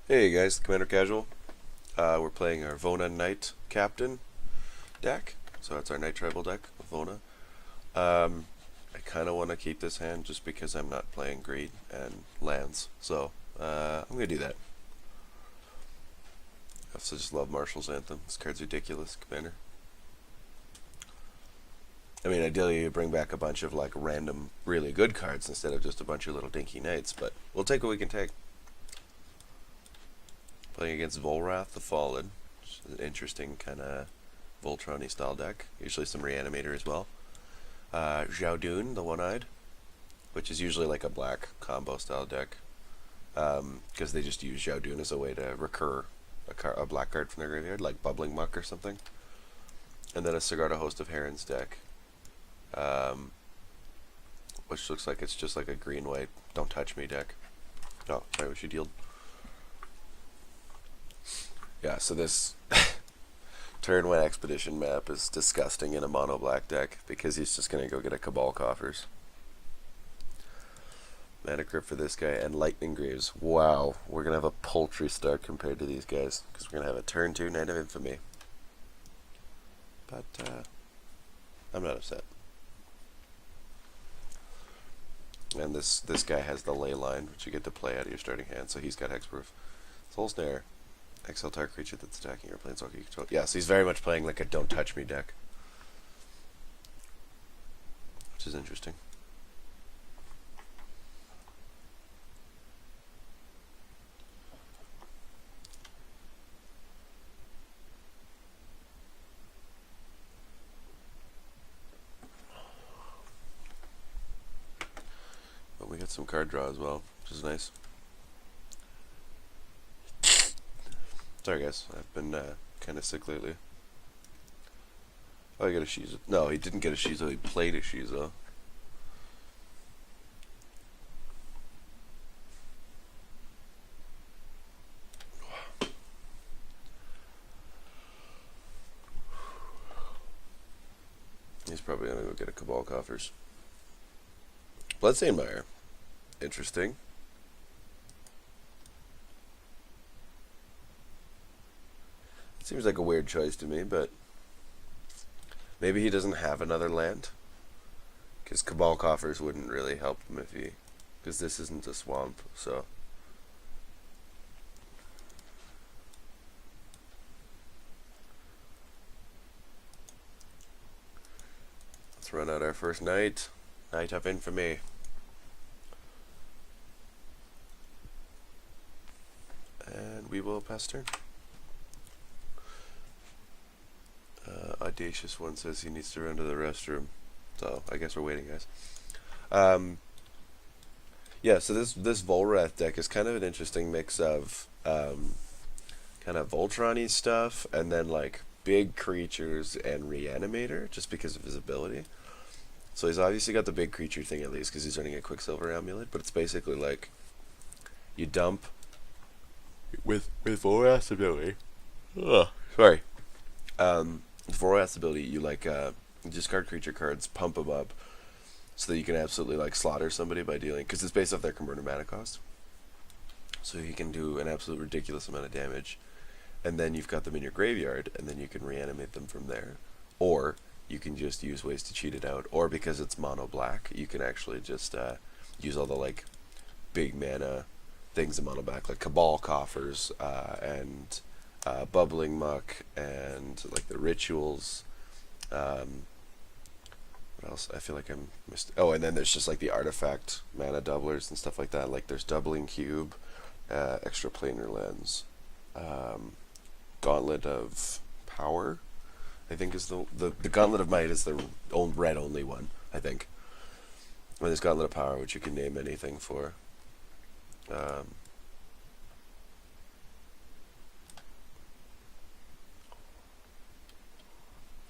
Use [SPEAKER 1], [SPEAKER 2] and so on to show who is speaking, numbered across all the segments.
[SPEAKER 1] Hey guys, Commander Casual. We're playing our Vona Knight Captain deck. So that's our Knight Tribal deck with Vona. I kind of want to keep this hand just because I'm not playing Greed and lands. So I'm going to do that. I also just love Marshall's Anthem. This card's ridiculous, Commander. I mean, ideally you bring back a bunch of like random, really good cards instead of just a bunch of little dinky knights, but we'll take what we can take. Playing against Volrath the Fallen, which is an interesting kind of Voltron-y style deck. Usually some Reanimator as well. Xiaodun, the One-Eyed, which is usually like a black combo style deck, because they just use Xiaodun as a way to recur a black card from their graveyard, like Bubbling Muck or something. And then a Sigarda Host of Herons deck, which looks like it's just like a green-white don't touch me deck. Oh, sorry, we should yield. Yeah, so this turn 1 expedition map is disgusting in a mono black deck because he's just going to go get a Cabal Coffers. Mana Crypt for this guy and Lightning Greaves. Wow, we're going to have a paltry start compared to these guys because we're going to have a turn 2 Knight of Infamy. But I'm not upset. And this guy has the Ley Line, which you get to play out of your starting hand, so he's got Hexproof. Soul Snare. Exile target creature that's attacking your planeswalker you control. Yeah, so he's very much playing like a don't touch me deck, which is interesting. But we got some card draw as well, which is nice. Sorry guys, I've been kind of sick lately. Oh, he got a Shizo. No, he didn't get a Shizo, he played a Shizo. He's probably gonna go get a Cabal Coffers. Bloodstained Mire. Interesting. Seems like a weird choice to me, but maybe he doesn't have another land. Because Cabal Coffers wouldn't really help him if he... Because this isn't a swamp, so... Let's run out our first Knight. Knight of Infamy. And we will pass turn. Audacious One says he needs to run to the restroom. So, I guess we're waiting, guys. Yeah, so this Volrath deck is kind of an interesting mix of kind of Voltron-y stuff and then like big creatures and Reanimator just because of his ability. So he's obviously got the big creature thing at least because he's running a Quicksilver Amulet, but it's basically like you dump with Volrath's ability. Ugh, sorry. With Volrath's ability, you like discard creature cards, pump them up, so that you can absolutely like slaughter somebody by dealing, because it's based off their converted mana cost. So you can do an absolute ridiculous amount of damage, and then you've got them in your graveyard, and then you can reanimate them from there, or you can just use ways to cheat it out, or because it's mono black, you can actually just use all the like big mana things in mono black, like Cabal Coffers and Bubbling Muck and like the rituals. What else? I feel like I'm missed. Oh, and then there's just like the artifact mana doublers and stuff like that. Like there's Doubling Cube, Extra Planar Lens, Gauntlet of Power. I think is the Gauntlet of Might is the red only one. I think. And there's Gauntlet of Power, which you can name anything for.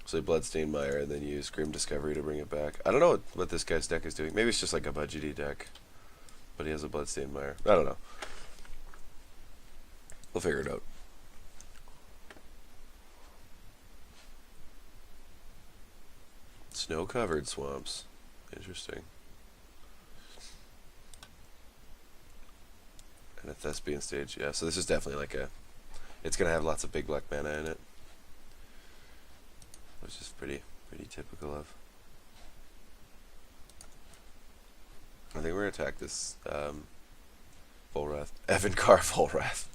[SPEAKER 1] So Bloodstained Mire and then use Grim Discovery to bring it back. I don't know what this guy's deck is doing. Maybe it's just like a budgety deck. But he has a Bloodstained Mire. I don't know. We'll figure it out. Snow-covered swamps. Interesting. And a Thespian Stage, yeah. So this is definitely like a... It's going to have lots of big black mana in it. Which is pretty typical of. I think we're going to attack this Volrath. Evan Carr Volrath.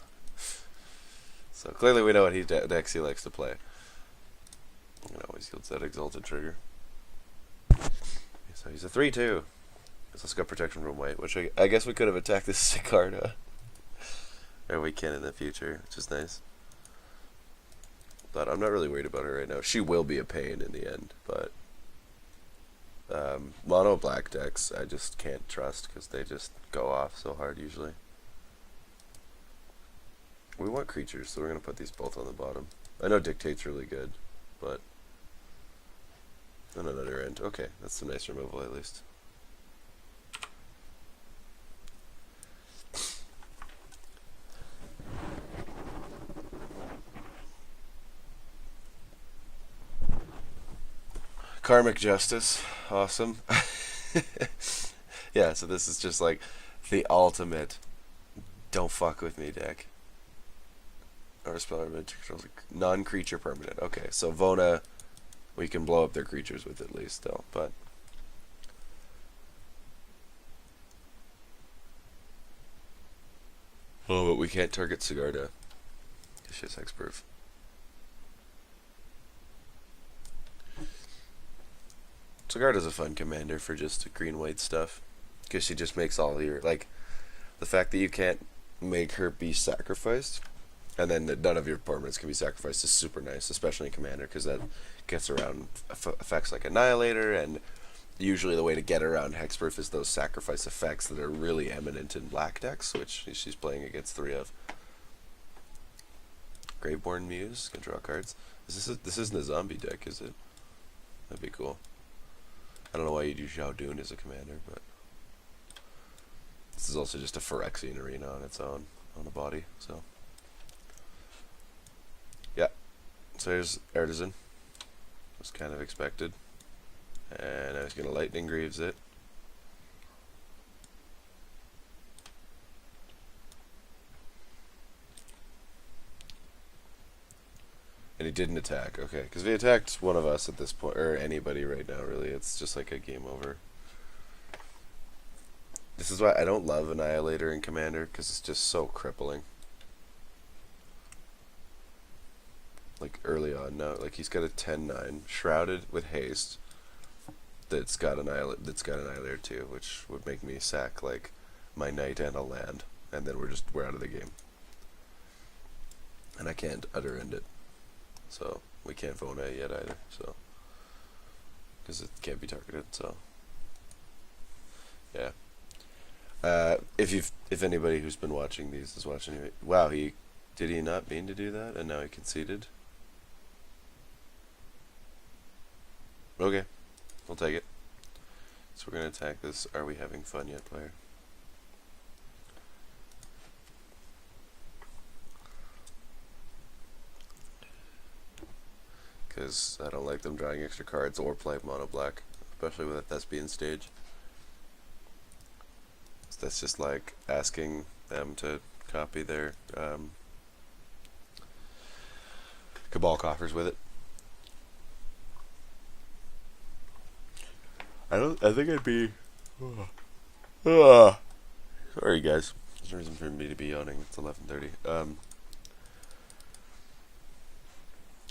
[SPEAKER 1] So clearly we know what decks he likes to play. It always yields that Exalted trigger. So he's a 3-2. So let's go Protection from white, which I guess we could have attacked this Sigarda. Or we can in the future, which is nice. But I'm not really worried about her right now. She will be a pain in the end, but mono black decks I just can't trust because they just go off so hard usually. We want creatures, so we're going to put these both on the bottom. I know Dictate's really good, but on another end. Okay, that's some nice removal at least. Karmic Justice, awesome. Yeah, so this is just like the ultimate don't fuck with me deck. Or spell non-creature permanent. Okay, so Vona, we can blow up their creatures with at least still, but but we can't target Sigarda. She's hexproof. Sigarda's a fun commander for just green-white stuff, because she just makes all your, like, the fact that you can't make her be sacrificed, and then that none of your permanents can be sacrificed is super nice, especially in Commander, because that gets around effects like Annihilator, and usually the way to get around Hexproof is those sacrifice effects that are really eminent in black decks, which she's playing against 3 of. Graveborn Muse, can draw cards. This isn't a zombie deck, is it? That'd be cool. I don't know why you'd use Xiaodun as a commander, but this is also just a Phyrexian arena on its own, on a body, so. Yeah, so here's Artisan. Was kind of expected. And I was going to Lightning Greaves it. And he didn't attack, okay. Because if he attacked one of us at this point, or anybody right now, really, it's just like a game over. This is why I don't love Annihilator in Commander, because it's just so crippling. Like early on, no, like he's got a 10-9, shrouded with haste, that's got Annihilator too, which would make me sack like my knight and a land, and then we're out of the game. And I can't utter end it. So we can't Vona it yet either, so because it can't be targeted, so yeah. If anybody who's been watching these is watching it, wow, did he not mean to do that and now he conceded? Okay, we'll take it. So we're gonna attack this "Are we having fun yet" player. Because I don't like them drawing extra cards or playing mono black, especially with a Thespian Stage. So that's just like asking them to copy their Cabal Coffers with it. I think I'd be. Sorry guys, there's no reason for me to be yawning. It's 11:30.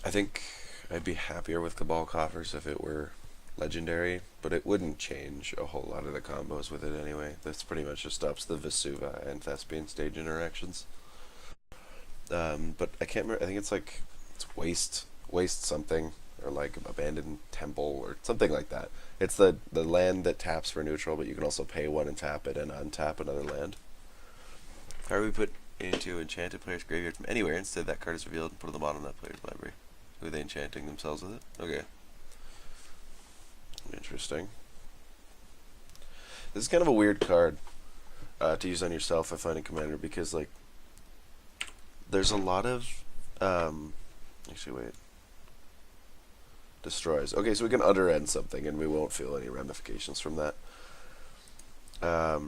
[SPEAKER 1] I think I'd be happier with Cabal Coffers if it were legendary, but it wouldn't change a whole lot of the combos with it anyway. That's pretty much just stops the Vesuva and Thespian Stage interactions. But I can't remember. I think it's like waste something, or like Abandoned Temple or something like that. It's the land that taps for neutral, but you can also pay 1 and tap it and untap another land. How do we put into enchanted player's graveyard from anywhere? Instead, that card is revealed and put on the bottom of that player's library. Who are they enchanting themselves with it? Okay. Interesting. This is kind of a weird card to use on yourself, I find, in Commander, because like there's a lot of actually wait. Destroys. Okay, so we can utter end something and we won't feel any ramifications from that. I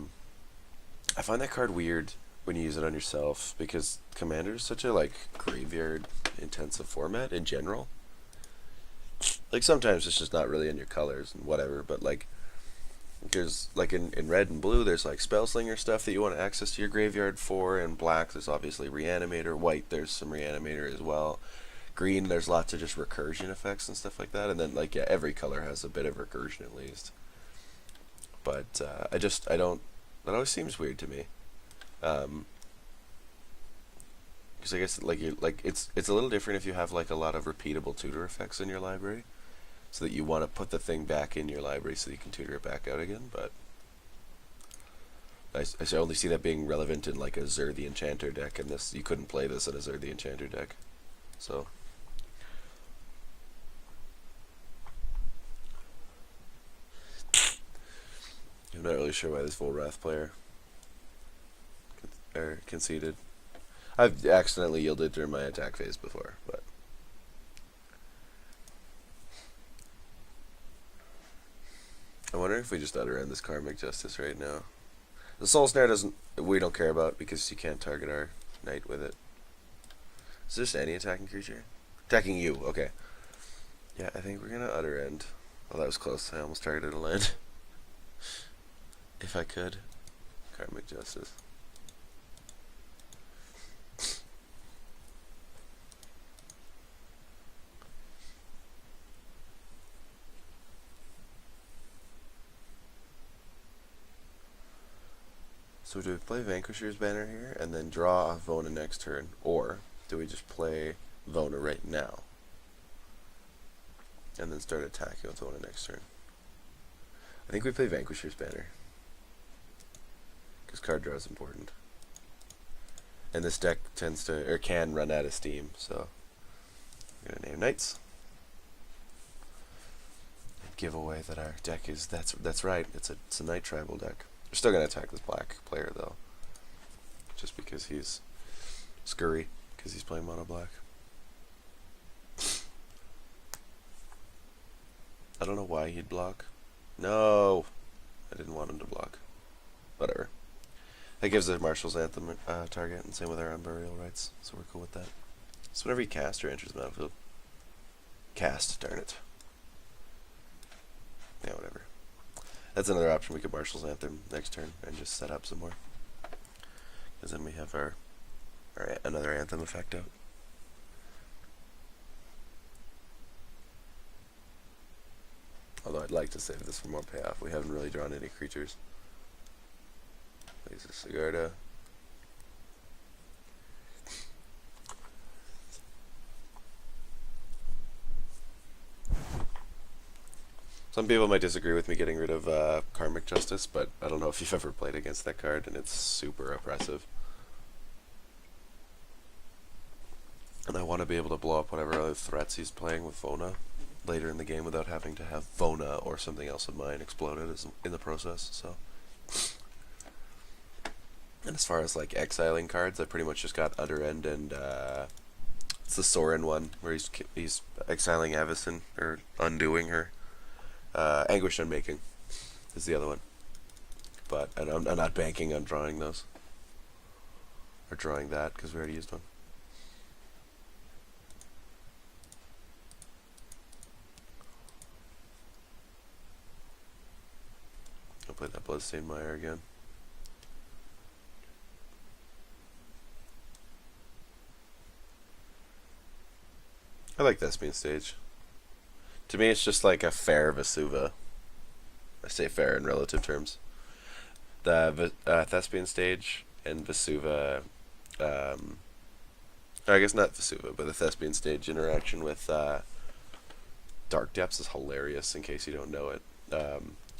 [SPEAKER 1] find that card weird when you use it on yourself, because Commander is such a like graveyard intensive format in general. Like sometimes it's just not really in your colors and whatever, but like there's like in red and blue there's like spellslinger stuff that you want access to your graveyard for. In black there's obviously reanimator, white there's some reanimator as well. Green there's lots of just recursion effects and stuff like that, and then like yeah, every color has a bit of recursion at least. But I don't, that always seems weird to me. Because I guess like you like it's a little different if you have like a lot of repeatable tutor effects in your library, so that you want to put the thing back in your library so that you can tutor it back out again. But I only see that being relevant in like a Zur the Enchanter deck, and this you couldn't play this in a Zur the Enchanter deck. So I'm not really sure why this Volrath player conceded. I've accidentally yielded during my attack phase before, but I wonder if we just utter end this Karmic Justice right now. The Soul Snare we don't care about because you can't target our knight with it. Is this any attacking creature? Attacking you, okay. Yeah, I think we're gonna utter end. Oh, that was close. I almost targeted a land. If I could. Karmic Justice. So do we play Vanquisher's Banner here and then draw a Vona next turn, or do we just play Vona right now and then start attacking with Vona next turn? I think we play Vanquisher's Banner because card draw is important, and this deck tends to or can run out of steam. So I'm gonna name knights. Give away that our deck is that's right. It's a Knight Tribal deck. We're still gonna attack this black player though, just because he's scurry, because he's playing mono black. I don't know why he'd block. No, I didn't want him to block. Whatever. That gives the Marshal's Anthem target, and same with our Unburial Rights, so we're cool with that. So whenever you cast or enters the battlefield, cast. Darn it. Yeah, whatever. That's another option. We could Marshal's Anthem next turn and just set up some more, because then we have our another Anthem effect out. Although I'd like to save this for more payoff. We haven't really drawn any creatures. There's a Sigarda. Some people might disagree with me getting rid of Karmic Justice, but I don't know if you've ever played against that card, and it's super oppressive. And I want to be able to blow up whatever other threats he's playing with Vona later in the game without having to have Vona or something else of mine exploded in the process. So, and as far as like exiling cards, I pretty much just got Utter End and it's the Sorin one where he's exiling Avacyn or undoing her. Anguish Unmaking is the other one, but I'm not banking on drawing those or drawing that because we already used one. I'll play that Bloodstained Mire again. I like Thespian Stage. To me, it's just like a fair Vesuva. I say fair in relative terms. The Thespian Stage and Vesuva, I guess not Vesuva, but the Thespian Stage interaction with Dark Depths is hilarious, in case you don't know it.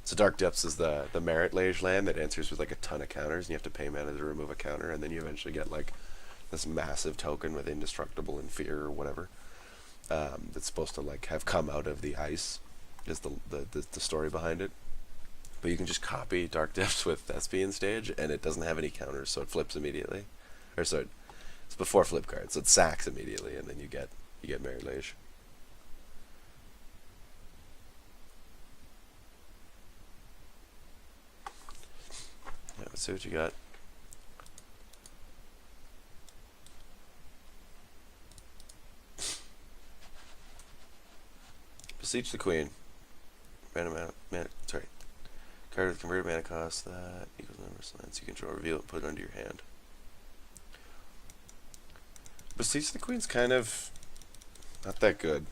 [SPEAKER 1] So Dark Depths is the Merit Lage land that answers with like a ton of counters, and you have to pay mana to remove a counter, and then you eventually get like this massive token with Indestructible and Fear or whatever. That's supposed to like have come out of the ice is the story behind it. But you can just copy Dark Depths with Thespian Stage, and it doesn't have any counters, so it flips immediately. Or so it's before flip cards, so it sacks immediately, and then you get Merit Lage. Yeah, let's see what you got. Beseech the Queen. Sorry. Card with converted mana cost that equals the number of lands you control. Reveal it and put it under your hand. Beseech the Queen's kind of not that good.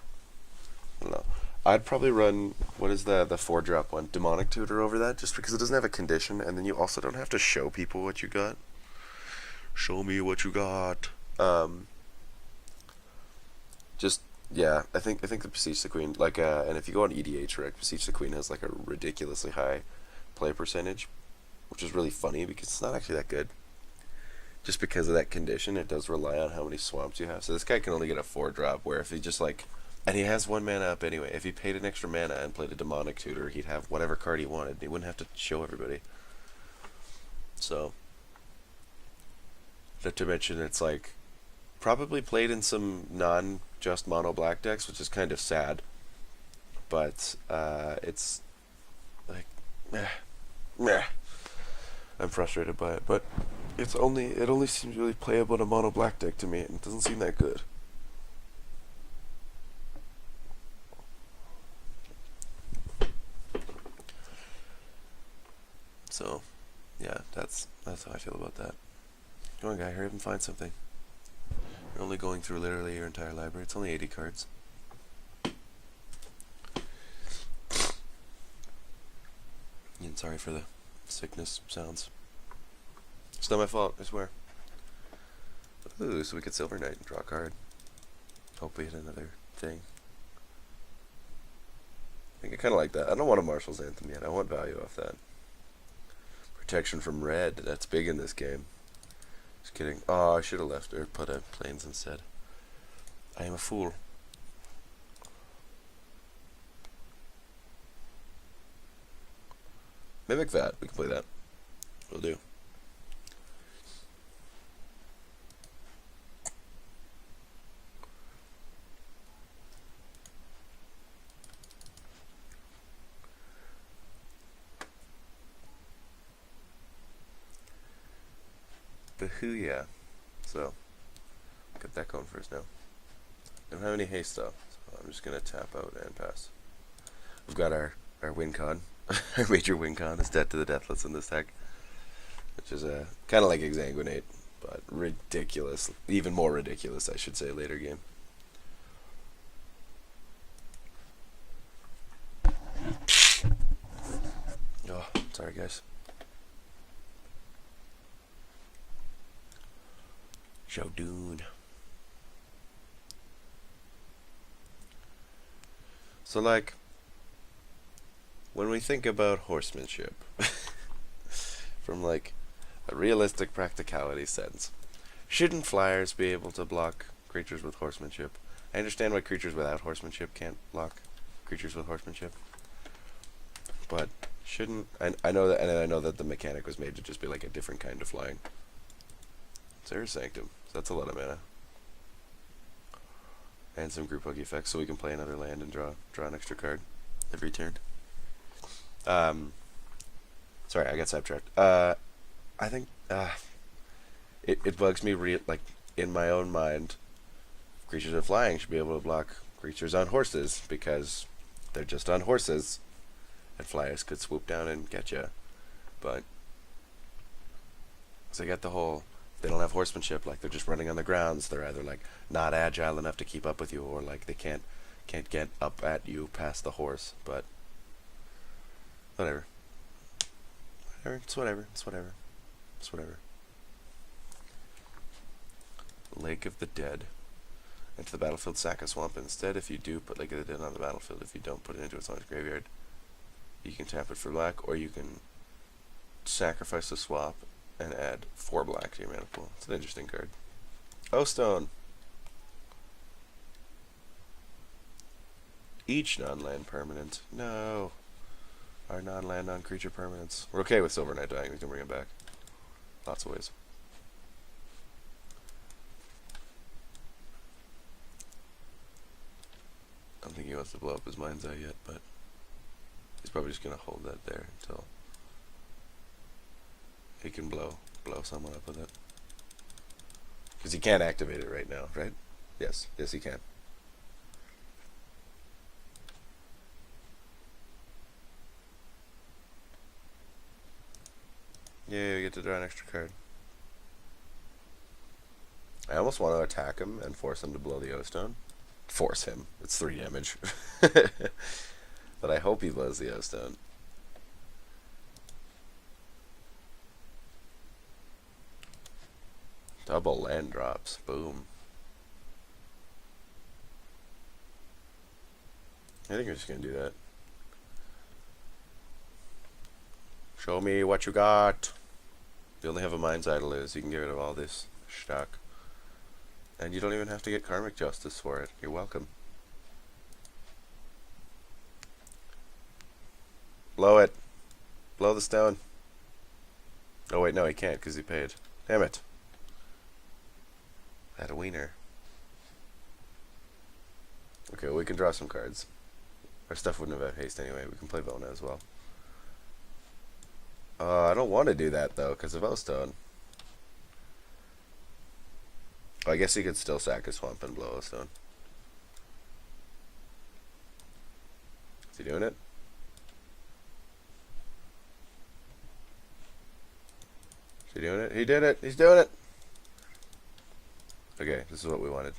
[SPEAKER 1] I don't know. I'd probably run, what is the 4-drop one? Demonic Tutor over that, just because it doesn't have a condition, and then you also don't have to show people what you got. Show me what you got. Just, yeah, I think the Beseech the Queen, like, and if you go on EDH, right, Beseech the Queen has, like, a ridiculously high play percentage, which is really funny, because it's not actually that good. Just because of that condition, it does rely on how many swamps you have. So this guy can only get a 4-drop, where if he just, like, and he has 1 mana up anyway. If he paid an extra mana and played a Demonic Tutor, he'd have whatever card he wanted. He wouldn't have to show everybody. So, not to mention, it's like probably played in some non-just mono black decks, which is kind of sad. But it's like, meh. I'm frustrated by it, but it only seems really playable in a mono black deck to me, and it doesn't seem that good. So, yeah, that's how I feel about that. Come on, guy, hurry up and find something. You're only going through literally your entire library. It's only 80 cards. And sorry for the sickness sounds. It's not my fault, I swear. Ooh, so we could Silver Knight and draw a card. Hope we hit another thing. I think I kind of like that. I don't want a Marshal's Anthem yet. I want value off that. Protection from red. That's big in this game. Just kidding. Oh, I should have left or put a plains instead. I am a fool. Mimic that. We can play that. We'll do. Bahooyah. So, get that going first now. Don't have any haste though, so I'm just gonna tap out and pass. We've got our win con. Our major win con is Debt to the Deathless in this deck, which is kind of like Exsanguinate, but ridiculous. Even more ridiculous, I should say, later game. Oh, sorry guys. Shodoon. So, like, when we think about horsemanship, from, like, a realistic practicality sense, shouldn't flyers be able to block creatures with horsemanship? I understand why creatures without horsemanship can't block creatures with horsemanship, but shouldn't... I know that, and I know that the mechanic was made to just be, like, a different kind of flying. There's Sanctum. So that's a lot of mana. And some group hug effects, so we can play another land and draw an extra card every turn. Sorry, I got sidetracked. I think it bugs me like in my own mind. Creatures with flying should be able to block creatures on horses because they're just on horses, and flyers could swoop down and get you. But so I got the whole. They don't have horsemanship, like they're just running on the grounds. They're either like not agile enough to keep up with you, or like they can't get up at you past the horse. But whatever. It's whatever. Lake of the Dead. Enter the battlefield, sack a swamp instead. If you do, put Lake of the Dead on the battlefield. If you don't, put it into its owner's graveyard. You can tap it for black, or you can sacrifice the swap and add 4 black to your mana pool. It's an interesting card. Oh, Stone. Each non-land permanent. No. Our non-land, non-creature permanents. We're okay with Silver Knight dying. We can bring it back. Lots of ways. I don't think he wants to blow up his mind's eye yet, but he's probably just going to hold that there until he can blow someone up with it. Because he can't activate it right now, right? Yes, he can. to draw an extra card. I almost want to attack him and force him to blow the O stone. Force him. It's 3 damage. But I hope he blows the O stone. Double land drops. Boom. I think we're just going to do that. Show me what you got. You only have a Mind's Eye to lose. You can get rid of all this stock. And you don't even have to get Karmic Justice for it. You're welcome. Blow it. Blow the stone. Oh wait, no, he can't because he paid. Damn it. I had a wiener. Okay, well, we can draw some cards. Our stuff wouldn't have had haste anyway. We can play Vona as well. I don't want to do that though because of O-Stone. I guess he could still sack a swamp and blow O-Stone. Is he doing it? Is he doing it? He did it! He's doing it! Okay, this is what we wanted.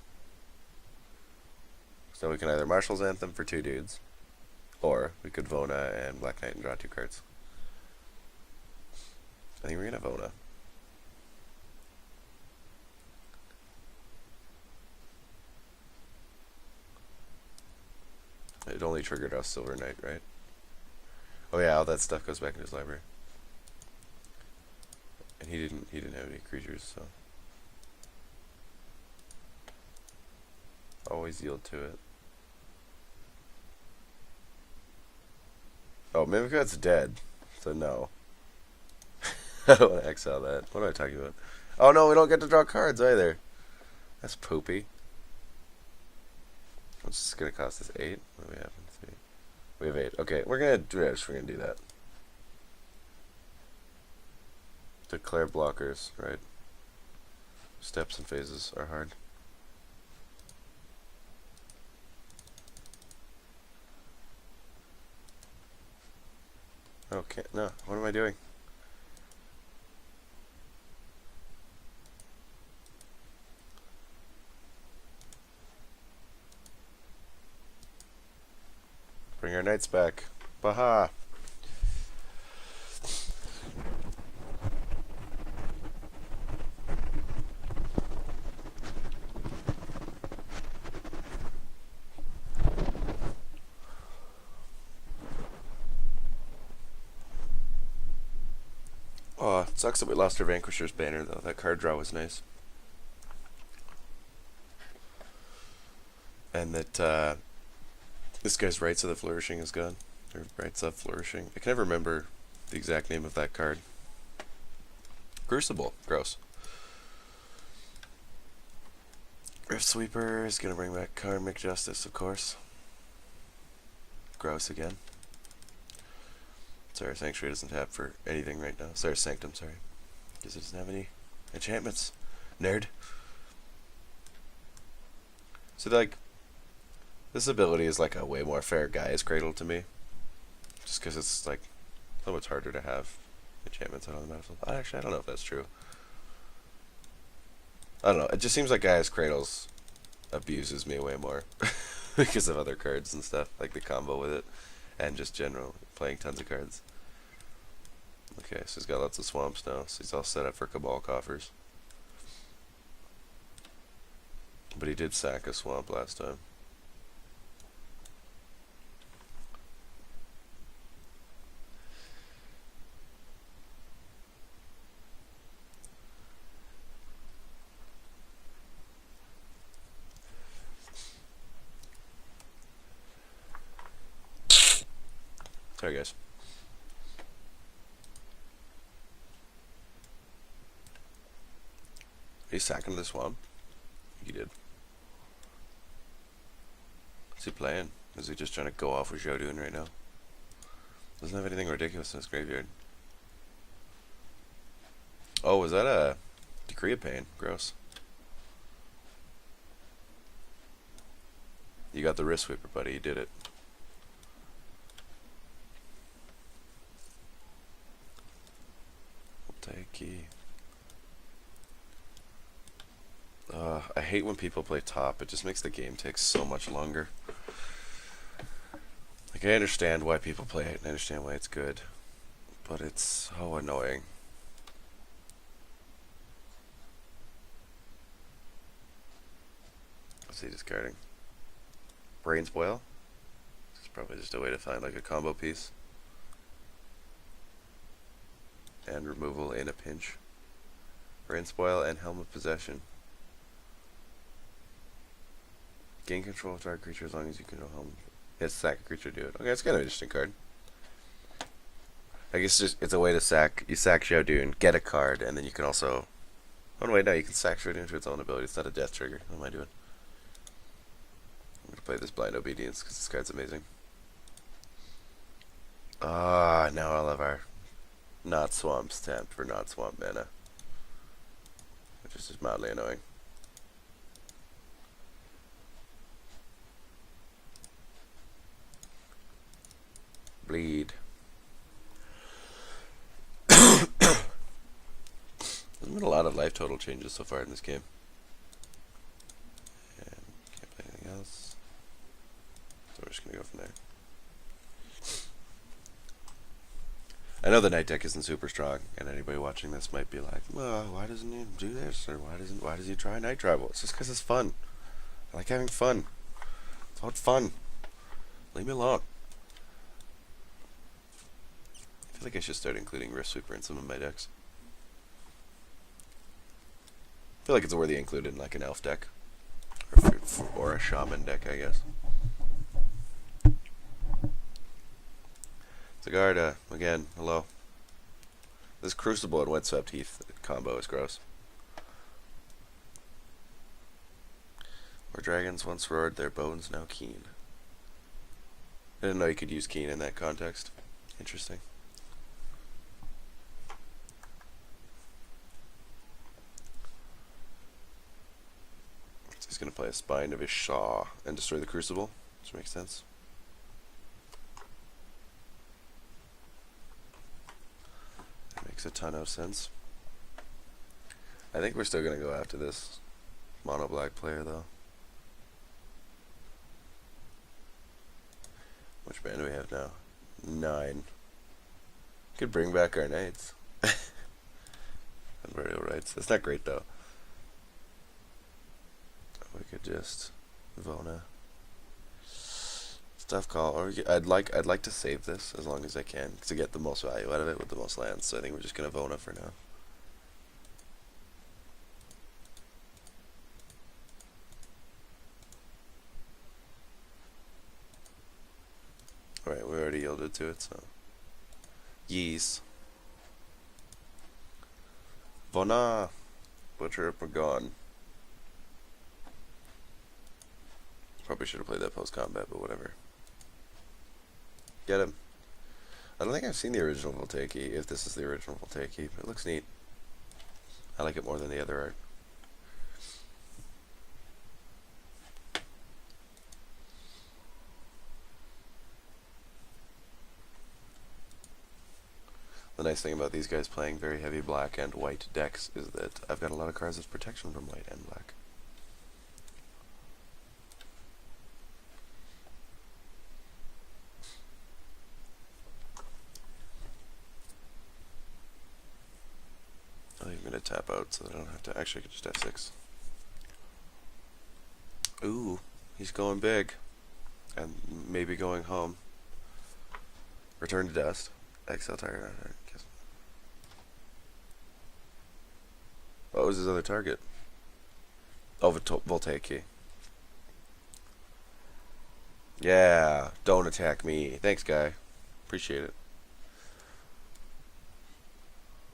[SPEAKER 1] So we can either Marshal's Anthem for 2 dudes, or we could Vona and Black Knight and draw 2 cards. I think we're gonna Vona. It only triggered us Silver Knight, right? Oh yeah, all that stuff goes back in his library. And he didn't have any creatures, so always yield to it. Oh, Mimikat's dead, so no. I don't want to exile that. What am I talking about? Oh no, we don't get to draw cards either. That's poopy. What's this gonna cost us? 8? What do we have? 3. We have 8. Okay, we're gonna do that. Declare blockers, right? Steps and phases are hard. Okay, no, what am I doing? Bring our knights back. Baha! Oh, it sucks that we lost our Vanquisher's banner, though. That card draw was nice. And that, this guy's Rites of the Flourishing is gone. Or Rites of Flourishing. I can never remember the exact name of that card. Crucible. Gross. Rift Sweeper is going to bring back Karmic Justice, of course. Gross again. Sorry, Sanctuary doesn't tap for anything right now. Sorry, Sanctum, sorry. Because it doesn't have any enchantments. Nerd. So, like, this ability is like a way more fair Gaia's Cradle to me. Just because it's, like, so much harder to have enchantments out on the battlefield. Actually, I don't know if that's true. I don't know. It just seems like Gaia's Cradles abuses me way more. Because of other cards and stuff. Like the combo with it. And just general playing tons of cards. Okay, so he's got lots of swamps now, so he's all set up for Cabal Coffers. But he did sack a swamp last time. Sorry guys. He's sacking the swamp. He did. What's he playing? Is he just trying to go off with Jodun right now? Doesn't have anything ridiculous in his graveyard. Oh, was that a Decree of Pain? Gross. You got the Wrist Sweeper, buddy. You did it. Taiki. I hate when people play top. It just makes the game take so much longer. Like, I understand why people play it, and I understand why it's good, but it's so annoying. What's he discarding? Brain Spoil? It's probably just a way to find like a combo piece. And removal in a pinch. Brain Spoil and Helm of Possession. Gain control of target creature as long as you control Helm. It's sack a creature, do it. Okay, it's kind of an interesting card. I guess it's a way to sack. You sack Xiaodun, get a card, and then you can also. Oh no, wait, no, you can sack Xiaodun to its own ability. It's not a death trigger. What am I doing? I'm gonna play this Blind Obedience because this card's amazing. Now I'll have our not swamp stamp for not swamp mana, which is just mildly annoying. Bleed. There's been a lot of life total changes so far in this game. And can't play anything else. So we're just gonna go from there. I know the Knight deck isn't super strong, and anybody watching this might be like, well, why doesn't he do this? Or why does he try Knight Tribal? It's just because it's fun. I like having fun. It's about fun. Leave me alone. I feel like I should start including Rift Sweeper in some of my decks. I feel like it's a worthy include in like an elf deck. Or a shaman deck, I guess. Sigarda, again, hello. This Crucible and Windswept Heath combo is gross. Where dragons once roared, their bones now keen. I didn't know you could use keen in that context. Interesting. So he's going to play a Spine of his Shaw and destroy the Crucible, which makes sense. Makes a ton of sense. I think we're still going to go after this mono black player though. Which band do we have now? 9. Could bring back our knights. Burial rights. That's not great though. We could just Vona. Stuff call, or I'd like to save this as long as I can to get the most value out of it with the most lands. So I think we're just gonna Vona for now. All right, we already yielded to it, so yees. Vona, Butcher up, we're gone. Probably should have played that post combat, but whatever. Get him. I don't think I've seen the original Voltaic, if this is the original Voltaic, but it looks neat. I like it more than the other art. The nice thing about these guys playing very heavy black and white decks is that I've got a lot of cards with protection from white and black. I'm going to tap out so that I don't have to. Actually, I could just F6. Ooh, he's going big. And maybe going home. Return to dust. Exile target. What was his other target? Oh, Voltaic. Yeah, don't attack me. Thanks, guy. Appreciate it.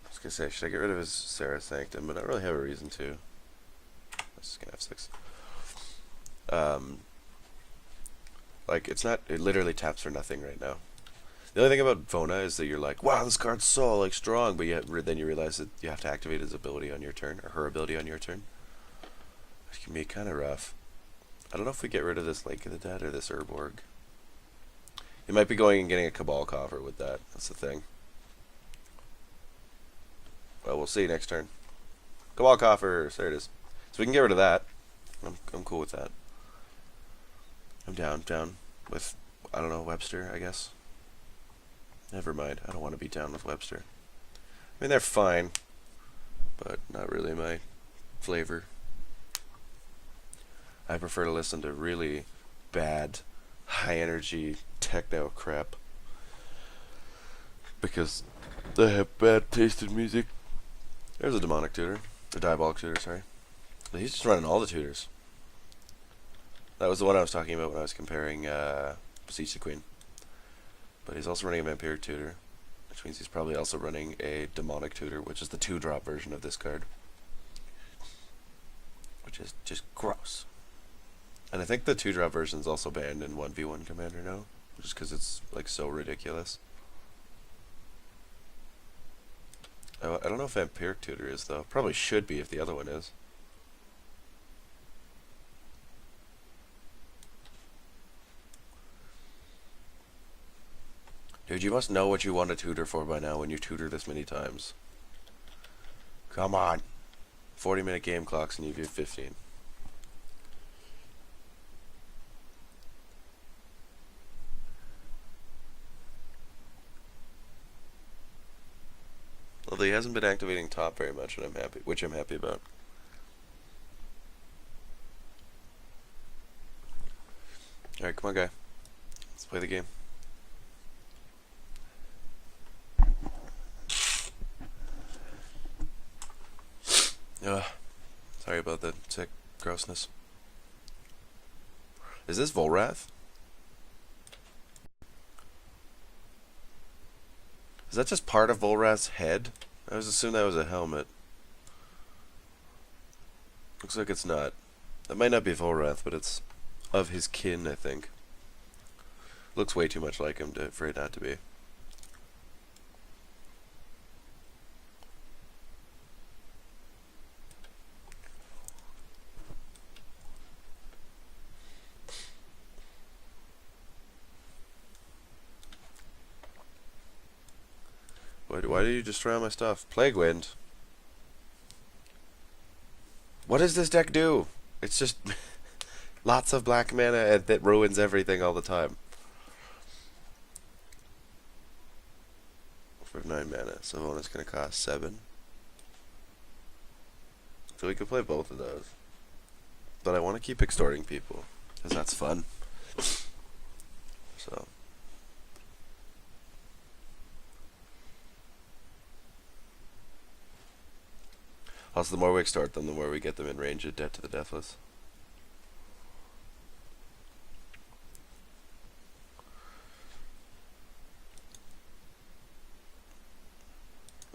[SPEAKER 1] I was gonna say, should I get rid of his Sarah Sanctum? But I don't really have a reason to. Let's just gonna F6. Like, it's not, it literally taps for nothing right now. The only thing about Vona is that you're like, wow, this card's so, like, strong, but then you realize that you have to activate his ability on your turn, or her ability on your turn. Which can be kind of rough. I don't know if we get rid of this Lake of the Dead or this Urborg. You might be going and getting a Cabal Coffer with that. That's the thing. Well, we'll see next turn. Cabal Coffers. There it is. So we can get rid of that. I'm cool with that. I'm down with, I don't know, Webster, I guess. Never mind. I don't want to be down with Webster. I mean, they're fine, but not really my flavor. I prefer to listen to really bad, high-energy techno crap because they have bad taste in music. There's a demonic tutor. A diabolic tutor, sorry. He's just running all the tutors. That was the one I was talking about when I was comparing Siege the Queen. But he's also running a vampiric tutor, which means he's probably also running a demonic tutor, which is the 2-drop version of this card. Which is just gross. And I think the 2-drop version is also banned in 1v1 Commander now, just because it's like so ridiculous. I don't know if Vampiric Tutor is, though. Probably should be if the other one is. Dude, you must know what you want to tutor for by now when you tutor this many times. Come on. 40-minute game clocks and you do 15. Although he hasn't been activating top very much, and I'm happy, which I'm happy about. Alright, come on, guy. Let's play the game. Sorry about the sick grossness. Is this Volrath? Is that just part of Volrath's head? I was assuming that was a helmet. Looks like it's not. That might not be Volrath, but it's of his kin, I think. Looks way too much like him for it not to be. Why did you destroy all my stuff? Plague Wind. What does this deck do? It's just lots of black mana and that ruins everything all the time. For 9 mana, so Vona's gonna cost 7. So we could play both of those. But I want to keep extorting people, because that's fun. So. Also, the more we extort them, the more we get them in range of Debt to the Deathless.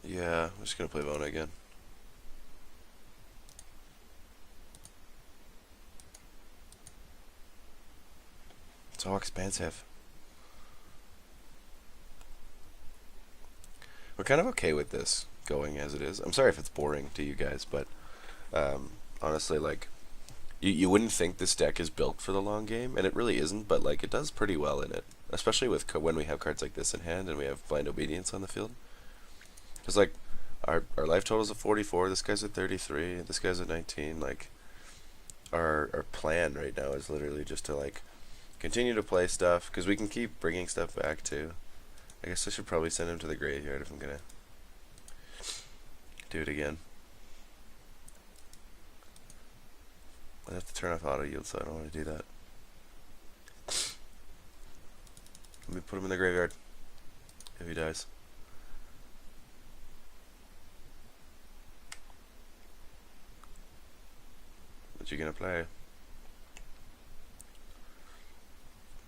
[SPEAKER 1] Yeah, I'm just gonna play Vona again. So expensive. We're kind of okay with this going as it is. I'm sorry if it's boring to you guys, but honestly, like, you wouldn't think this deck is built for the long game, and it really isn't, but like, it does pretty well in it, especially with when we have cards like this in hand and we have Blind Obedience on the field. Because like, our life total's at 44, this guy's at 33, this guy's at 19. Like, our plan right now is literally just to like continue to play stuff, because we can keep bringing stuff back too. I guess I should probably send him to the graveyard if I'm gonna do it again. I have to turn off auto yield, so I don't want to do that. Let me put him in the graveyard if he dies. What you gonna play?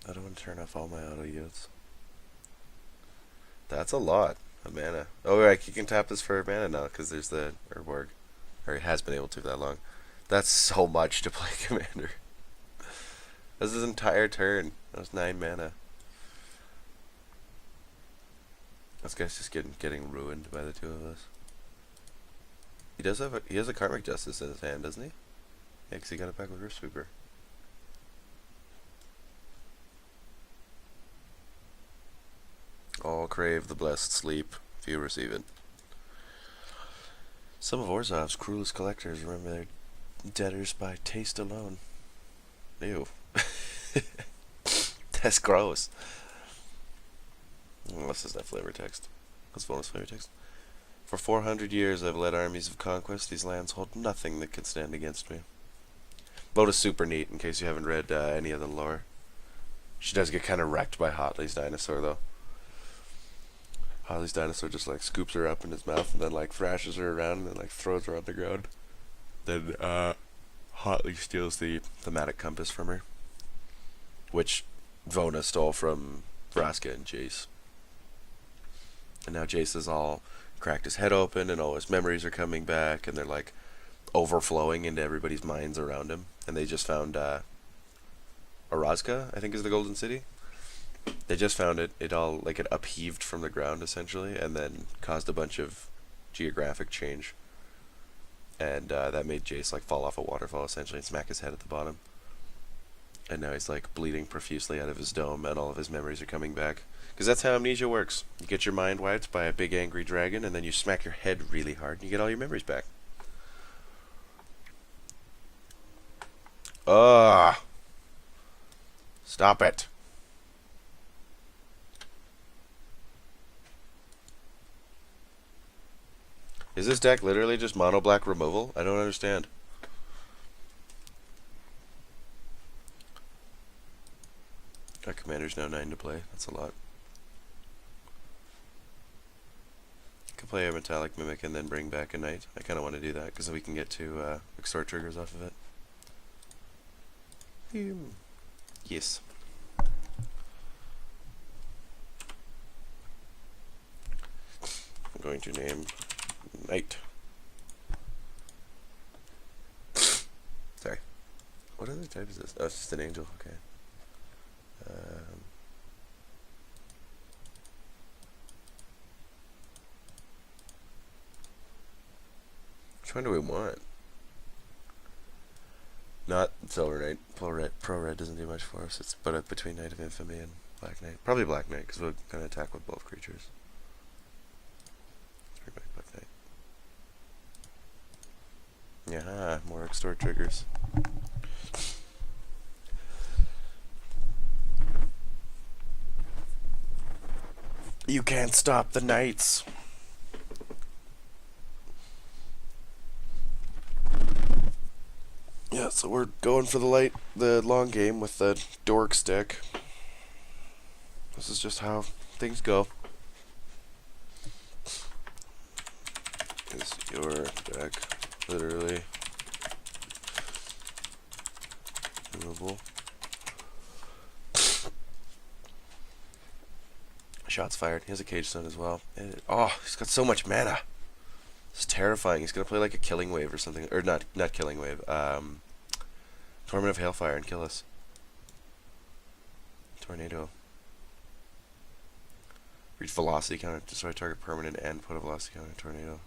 [SPEAKER 1] I don't want to turn off all my auto yields. That's a lot of mana. Oh, right, you can tap this for mana now because there's the Urborg. Or he has been able to for that long. That's so much to play Commander. That's his entire turn. That was 9 mana. This guy's just getting ruined by the two of us. He has a Karmic Justice in his hand, doesn't he? Yeah, because he got it back with Rift Sweeper. All crave the blessed sleep if you receive it. Some of Orzhov's cruelest collectors remember their debtors by taste alone. Ew. That's gross. Unless it's that flavor text. What's Vona's flavor text? For 400 years I've led armies of conquest. These lands hold nothing that can stand against me. Vona's super neat, in case you haven't read any of the lore. She does get kind of wrecked by Hotley's dinosaur, though. Hotley's dinosaur just, like, scoops her up in his mouth and then, like, thrashes her around and then, like, throws her on the ground. Then, Hotley steals the thematic compass from her, which Vona stole from Vraska and Jace. And now Jace has all cracked his head open and all his memories are coming back and they're, like, overflowing into everybody's minds around him. And they just found, Orazka, I think is the Golden City. They just found it. It all, like, it upheaved from the ground, essentially, and then caused a bunch of geographic change. And that made Jace, like, fall off a waterfall, essentially, and smack his head at the bottom. And now he's, like, bleeding profusely out of his dome, and all of his memories are coming back. Because that's how amnesia works. You get your mind wiped by a big angry dragon, and then you smack your head really hard, and you get all your memories back. Ugh. Stop it. Is this deck literally just mono black removal? I don't understand. Our commander's now 9 to play. That's a lot. I can play a metallic mimic and then bring back a knight. I kind of want to do that because we can get 2 extort triggers off of it. Yes. I'm going to name Knight. Sorry. What other type is this? Oh, it's just an angel. Okay. Which one do we want? Not Silver Knight. Pro Red doesn't do much for us. It's between Knight of Infamy and Black Knight. Probably Black Knight, because we're going to attack with both creatures. Black Knight. Yeah, more extort triggers. You can't stop the knights. Yeah, so we're going for the long game with the Dorks deck. This is just how things go. Is your deck literally removable? Shots fired. He has a Cage Stone as well. And he's got so much mana. It's terrifying. He's gonna play like a Killing Wave or something, or not Killing Wave. Torment of Hailfire and kill us. Tornado. Reach velocity counter, destroy target permanent, and put a velocity counter. Tornado.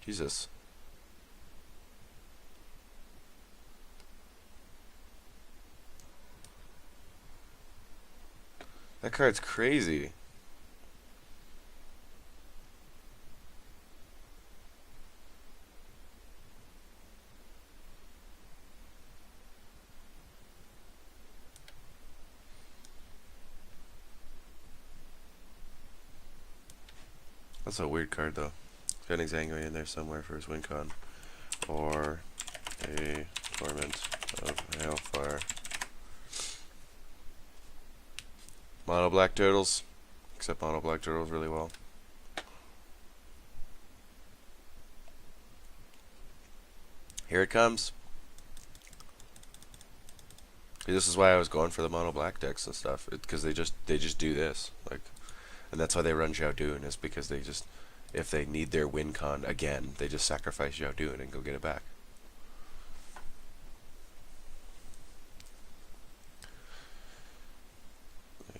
[SPEAKER 1] Jesus. That card's crazy. That's a weird card, though. He's got an Exangui in there somewhere for his win con. Or a Torment of Hailfire. Mono Black Turtles. Except Mono Black Turtles really well. Here it comes. This is why I was going for the Mono Black decks and stuff. Because they just do this. Like, and that's why they run Xiaodun, is because they just, if they need their win con again, they just sacrifice Xiaodun and go get it back.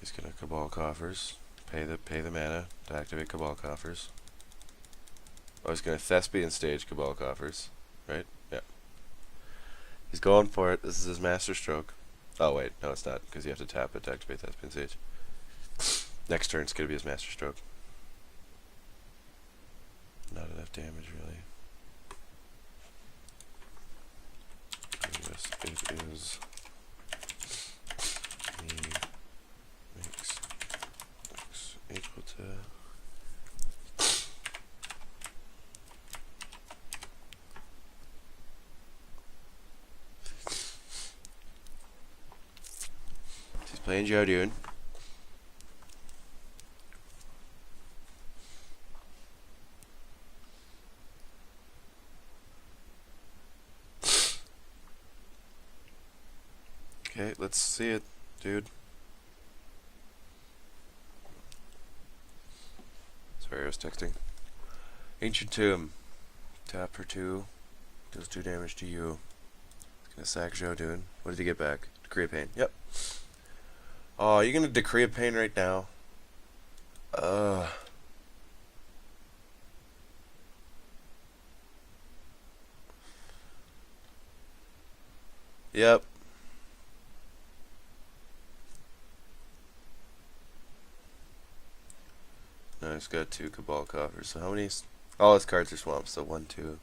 [SPEAKER 1] He's gonna Cabal Coffers, pay the mana to activate Cabal Coffers. Oh, he's gonna Thespian Stage Cabal Coffers, right? Yeah. He's going for it. This is his master stroke. Oh wait, no it's not, because you have to tap it to activate Thespian Stage. Next turn it's gonna be his master stroke. not enough damage, really. Yes, it is. E makes X equal to... He's playing Jodun. Okay, let's see it, dude. Sorry, I was texting. Ancient Tomb. Tap for 2. Does 2 damage to you. It's gonna sack Jodun. What did he get back? Decree of Pain. Yep. Oh, you're gonna Decree of Pain right now? Yep. Now he's got 2 Cabal Coffers. So how many? All his cards are swamps. So 1, 2,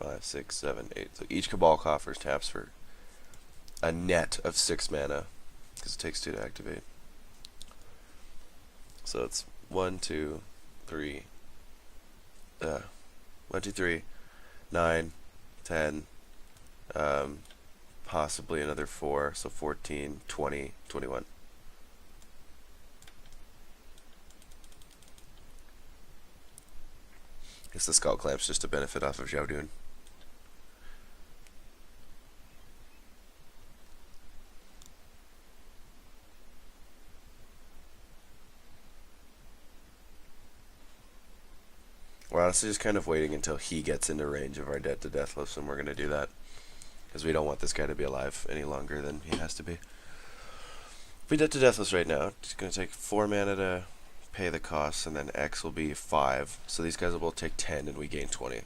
[SPEAKER 1] 5, 6, 7, 8. So each Cabal Coffers taps for a net of 6 mana. Because it takes 2 to activate. So it's 1, 2, 3. 1, 2, 3, 9, 10. Possibly another 4. So 14, 20, 21. Guess the Skull Clamp's just a benefit off of Jodun. We're honestly just kind of waiting until he gets into range of our Dead to Deathless, and we're going to do that. Because we don't want this guy to be alive any longer than he has to be. If we Dead to Deathless right now, it's going to take 4 mana to pay the costs, and then X will be 5. So these guys will both take 10, and we gain 20.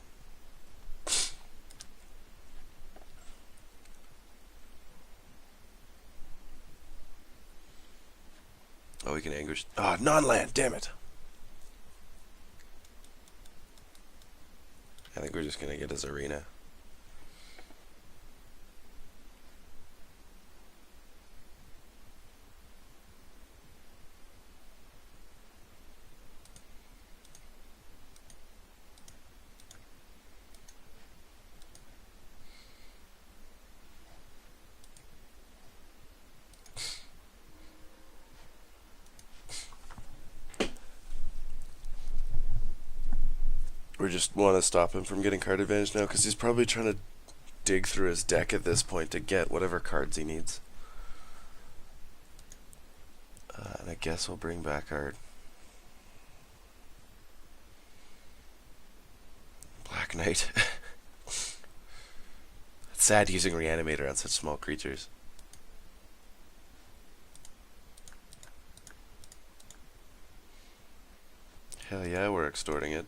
[SPEAKER 1] Oh, we can Anguish. Ah, non-land, damn it! I think we're just going to get his Arena. We just want to stop him from getting card advantage now, because he's probably trying to dig through his deck at this point to get whatever cards he needs. And I guess we'll bring back our Black Knight. It's sad using Reanimator on such small creatures. Hell yeah, we're extorting it.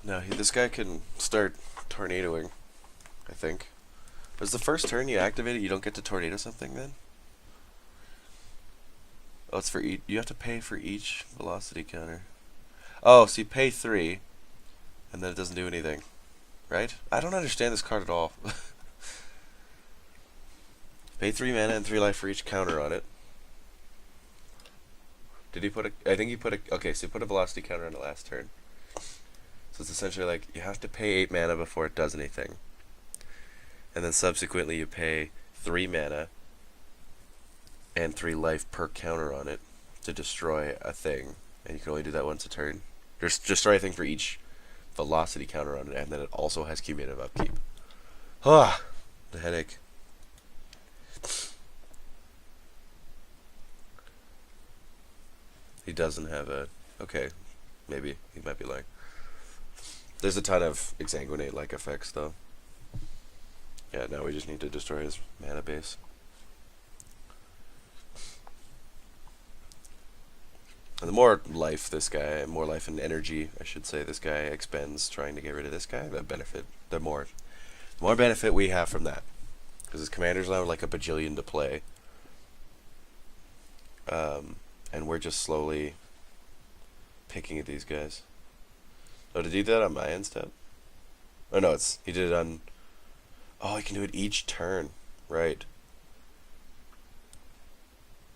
[SPEAKER 1] No, this guy can start tornadoing, I think. Was the first turn you activate it, you don't get to tornado something then? Oh, it's for each. You have to pay for each velocity counter. Oh, so you pay 3, and then it doesn't do anything, right? I don't understand this card at all. Pay 3 mana and 3 life for each counter on it. Did he put a? I think he put a. Okay, so he put a velocity counter on the last turn. So it's essentially like you have to pay 8 mana before it does anything. And then subsequently you pay 3 mana and 3 life per counter on it to destroy a thing. And you can only do that once a turn. Just destroy a thing for each velocity counter on it, and then it also has cumulative upkeep. Ah, the headache. He doesn't have a... Okay, maybe. He might be lying. There's a ton of Exsanguinate-like effects, though. Yeah, now we just need to destroy his mana base. And the more life this guy, more life and energy, I should say, this guy expends trying to get rid of this guy, the more benefit we have from that. Because his commander's now like a bajillion to play. And we're just slowly picking at these guys. Oh, to do that on my end step? Oh no, he did it on... Oh, he can do it each turn. Right.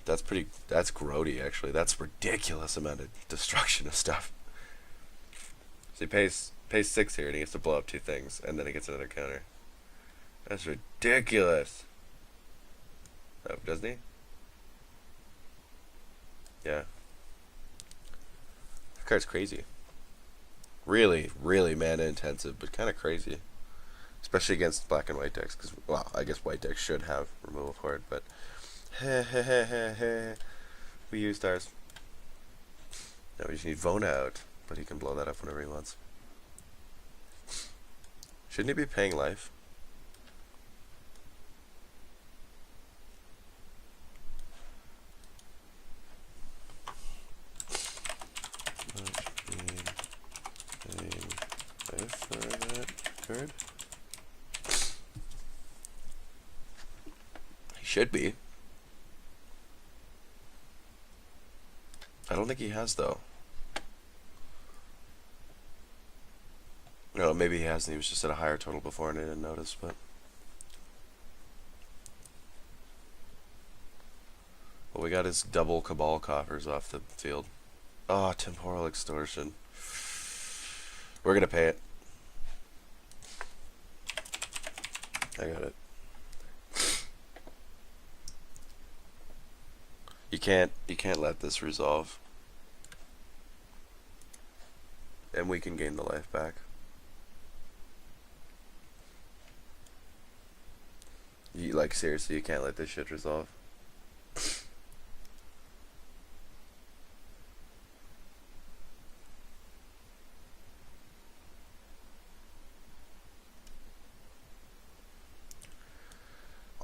[SPEAKER 1] That's grody, actually. That's ridiculous amount of destruction of stuff. So he pays 6 here and he gets to blow up 2 things, and then he gets another counter. That's ridiculous. Oh, doesn't he? Yeah. That card's crazy. Really, really mana intensive, but kind of crazy. Especially against black and white decks, because, well, I guess white decks should have removal for it, but we used ours. Now we just need Vona out, but he can blow that up whenever he wants. Shouldn't he be paying life? Life for that card? He should be. I don't think he has, though. No, maybe he has and he was just at a higher total before and I didn't notice, but... Well, we got his double Cabal coffers off the field. Oh, Temporal Extortion. We're gonna pay it. I got it. You can't let this resolve. And we can gain the life back. Like, seriously, you can't let this shit resolve.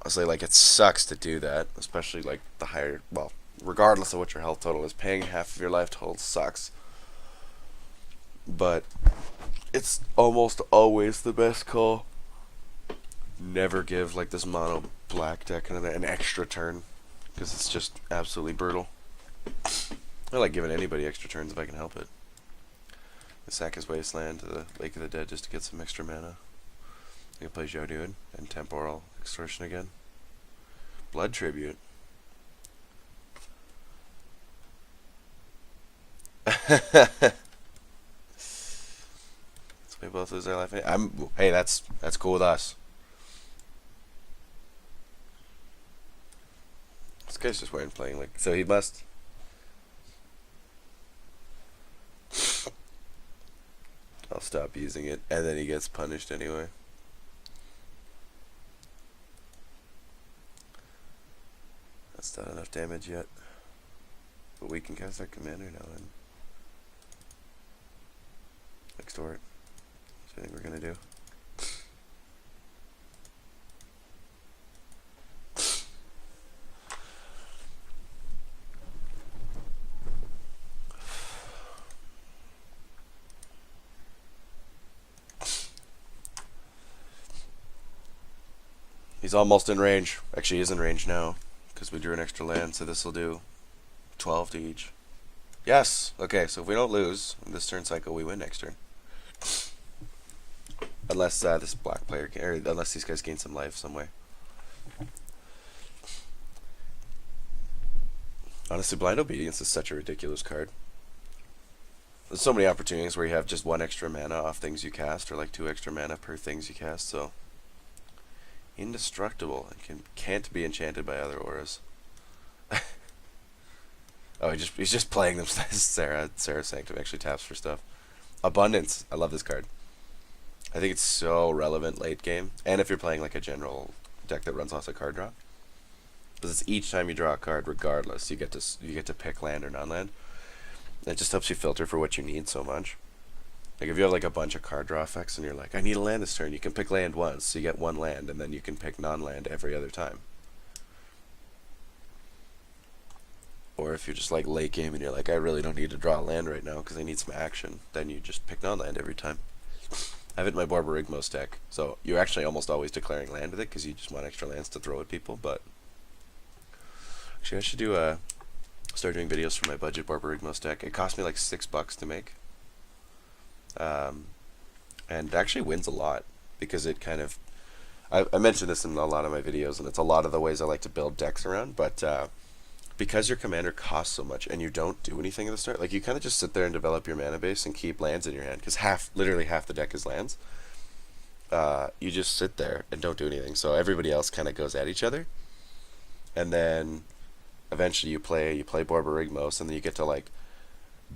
[SPEAKER 1] Honestly, like, it sucks to do that, especially, like, the higher, well, regardless of what your health total is, paying half of your life total sucks. But it's almost always the best call. Never give, like, this mono black deck an extra turn, because it's just absolutely brutal. I like giving anybody extra turns if I can help it. I sack his Wasteland to the Lake of the Dead just to get some extra mana. I can play Joduin and Temporal Extortion again. Blood Tribute. We both lose our life. Hey, that's cool with us. This guy's just weird playing, like, so he must. I'll stop using it, and then he gets punished anyway. That's not enough damage yet. But we can cast our commander now and extort. That's what I think we're gonna do. He's almost in range. Actually, he is in range now, because we drew an extra land, so this will do 12 to each. Yes! Okay, so if we don't lose this turn cycle, we win next turn. Unless this black player can, or unless these guys gain some life some way. Honestly, Blind Obedience is such a ridiculous card. There's so many opportunities where you have just 1 extra mana off things you cast, or like 2 extra mana per things you cast, so... Indestructible, and can't be enchanted by other auras. Oh, he's just playing them. Sarah Sanctum actually taps for stuff. Abundance. I love this card. I think it's so relevant late game, and if you're playing like a general deck that runs lots of card draw, because it's each time you draw a card, regardless, you get to pick land or non-land. It just helps you filter for what you need so much. Like, if you have, like, a bunch of card draw effects and you're like, I need a land this turn, you can pick land once, so you get 1 land, and then you can pick non-land every other time. Or if you're just like late game and you're like, I really don't need to draw a land right now because I need some action, then you just pick non-land every time. I have it in my Barbarigmos deck, so you're actually almost always declaring land with it because you just want extra lands to throw at people. But actually, I should start doing videos for my budget Barbarigmos deck. It cost me like $6 to make, and it actually wins a lot because it kind of. I mentioned this in a lot of my videos, and it's a lot of the ways I like to build decks around, but. Because your commander costs so much and you don't do anything at the start, like you kind of just sit there and develop your mana base and keep lands in your hand, because literally half the deck is lands. You just sit there and don't do anything, so everybody else kind of goes at each other, and then eventually you play Barbarigmos, and then you get to like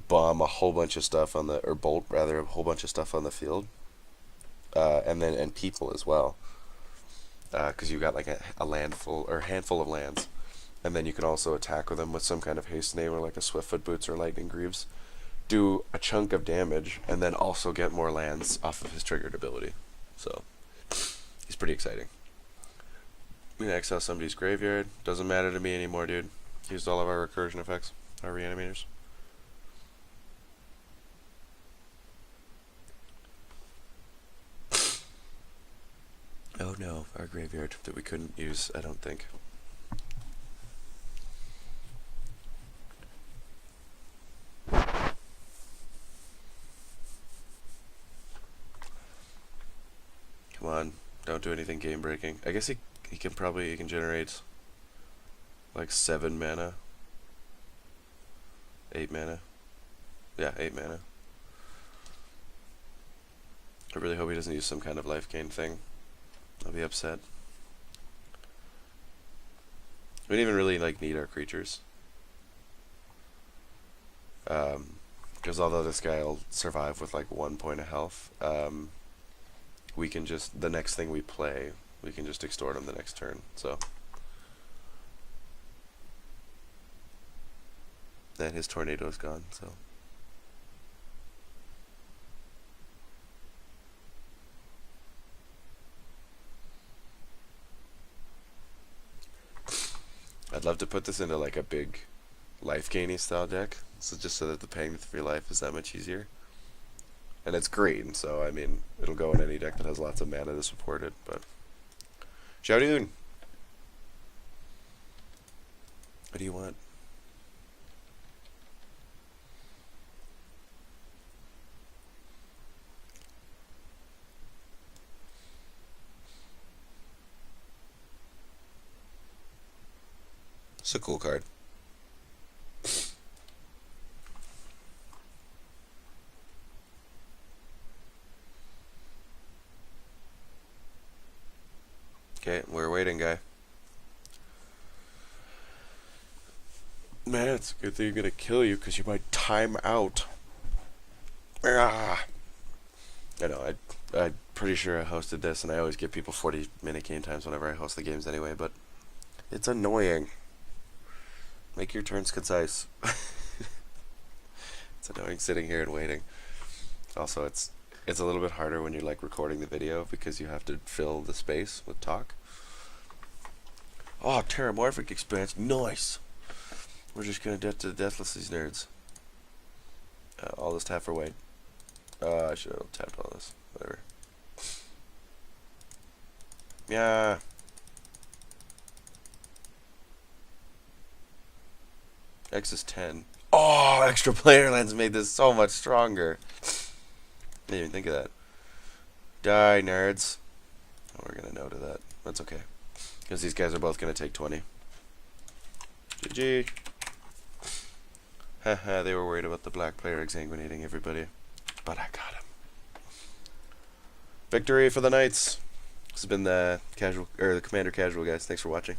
[SPEAKER 1] bomb a whole bunch of stuff on or bolt rather a whole bunch of stuff on the field, and people as well, because you got like a handful of lands. And then you can also attack with him with some kind of haste name or like a Swiftfoot Boots or Lightning Greaves. Do a chunk of damage and then also get more lands off of his triggered ability. So, he's pretty exciting. We can exile somebody's graveyard. Doesn't matter to me anymore, dude. Used all of our recursion effects, our reanimators. Oh no, our graveyard that we couldn't use, I don't think. Come on, don't do anything game breaking. I guess he can generate like 7 mana. 8 mana. Yeah, 8 mana. I really hope he doesn't use some kind of life gain thing. I'll be upset. We don't even really like need our creatures. Because although this guy will survive with like 1 point of health, we can just, the next thing we play, we can just extort him the next turn, so. And his tornado's gone, so. I'd love to put this into like a big life gainy style deck, so just so that the paying for your life is that much easier. And it's green, so I mean, it'll go in any deck that has lots of mana to support it, but. Xiaodoon! What do you want? It's a cool card. Okay, we're waiting, guy. Man, it's a good thing you're gonna kill you, because you might time out. Ah. I know, I'm pretty sure I hosted this, and I always give people 40-minute game times whenever I host the games anyway, but it's annoying. Make your turns concise. It's annoying sitting here and waiting. Also, it's a little bit harder when you're like recording the video because you have to fill the space with talk. Oh, Terramorphic Expanse, nice! We're just gonna death to the deathless these nerds. All this tap for white. I should have tapped all this. Whatever. Yeah. X is 10. Oh, extra player lands made this so much stronger. Didn't even think of that. Die, nerds. Oh, we're gonna no to that. That's okay. Because these guys are both gonna take 20. GG. Haha, they were worried about the black player exsanguinating everybody. But I got him. Victory for the Knights. This has been the Commander Casual, guys. Thanks for watching.